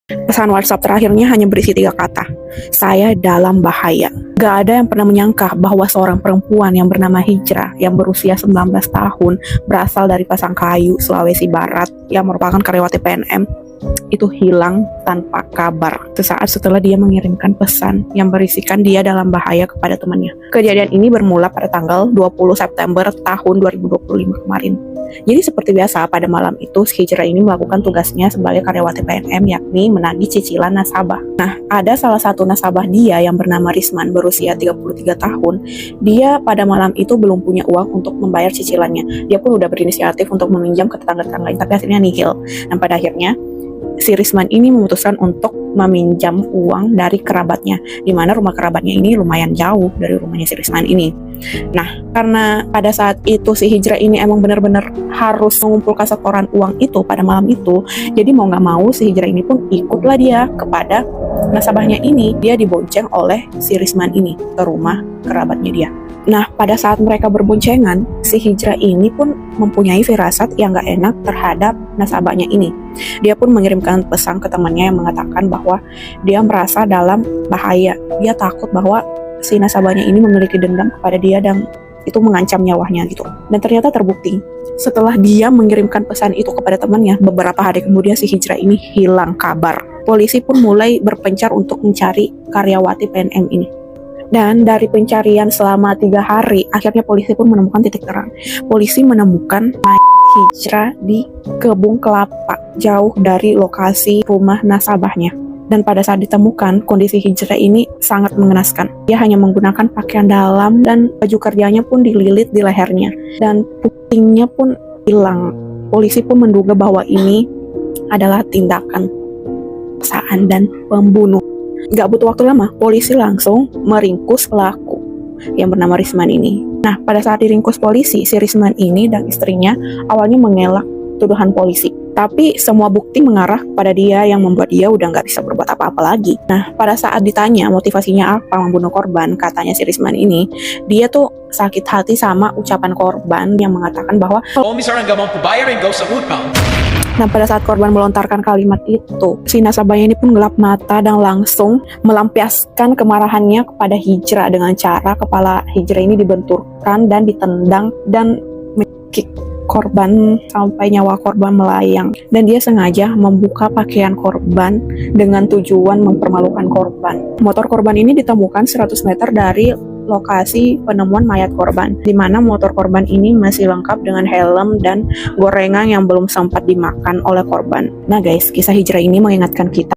Pesan WhatsApp terakhirnya hanya berisi 3 kata, "Saya dalam bahaya." Gak ada yang pernah menyangka bahwa seorang perempuan yang bernama Hijrah yang berusia 19 tahun berasal dari Pasangkayu, Sulawesi Barat yang merupakan karyawati PNM itu hilang tanpa kabar sesaat setelah dia mengirimkan pesan yang berisikan dia dalam bahaya kepada temannya. Kejadian ini bermula pada tanggal 20 September tahun 2025 kemarin. Jadi seperti biasa pada malam itu si Hijrah ini melakukan tugasnya sebagai karyawati PNM, yakni menagih cicilan nasabah. Nah, ada salah satu nasabah dia yang bernama Risman berusia 33 tahun. Dia pada malam itu belum punya uang untuk membayar cicilannya. Dia pun udah berinisiatif untuk meminjam ke tetangga-tetangganya, tapi hasilnya nihil. Dan pada akhirnya si Risman ini memutuskan untuk meminjam uang dari kerabatnya, di mana rumah kerabatnya ini lumayan jauh dari rumahnya si Risman ini. Nah, karena pada saat itu si Hijrah ini emang benar-benar harus mengumpulkan setoran uang itu pada malam itu, jadi mau nggak mau si Hijrah ini pun ikutlah dia kepada nasabahnya ini. Dia dibonceng oleh si Risman ini ke rumah kerabatnya dia. Nah, pada saat mereka berboncengan, si Hijrah ini pun mempunyai firasat yang gak enak terhadap nasabahnya ini. Dia pun mengirimkan pesan ke temannya yang mengatakan bahwa dia merasa dalam bahaya. Dia takut bahwa si nasabahnya ini memiliki dendam kepada dia dan itu mengancam nyawanya gitu. Dan ternyata terbukti. Setelah dia mengirimkan pesan itu kepada temannya, beberapa hari kemudian si Hijrah ini hilang kabar. Polisi pun mulai berpencar untuk mencari karyawati PNM ini. Dan dari pencarian selama 3 hari, akhirnya polisi pun menemukan titik terang. Polisi menemukan Hijrah di kebun kelapa, jauh dari lokasi rumah nasabahnya. Dan pada saat ditemukan, kondisi Hijrah ini sangat mengenaskan. Dia hanya menggunakan pakaian dalam dan baju kerjanya pun dililit di lehernya. Dan putingnya pun hilang. Polisi pun menduga bahwa ini adalah tindakan paksaan dan pembunuh. Gak butuh waktu lama, polisi langsung meringkus pelaku yang bernama Risman ini. Nah, pada saat diringkus polisi, si Risman ini dan istrinya awalnya mengelak tuduhan polisi. Tapi semua bukti mengarah pada dia yang membuat dia udah gak bisa berbuat apa-apa lagi. Nah, pada saat ditanya motivasinya apa membunuh korban, katanya si Risman ini, dia tuh sakit hati sama ucapan korban yang mengatakan bahwa Nah, pada saat korban melontarkan kalimat itu, si nasabahnya ini pun gelap mata dan langsung melampiaskan kemarahannya kepada Hijrah dengan cara kepala Hijrah ini dibenturkan dan ditendang dan mencekik korban sampai nyawa korban melayang. Dan dia sengaja membuka pakaian korban dengan tujuan mempermalukan korban. Motor korban ini ditemukan 100 meter dari lokasi penemuan mayat korban, di mana motor korban ini masih lengkap dengan helm dan gorengan yang belum sempat dimakan oleh korban. Nah guys, kisah Hijrah ini mengingatkan kita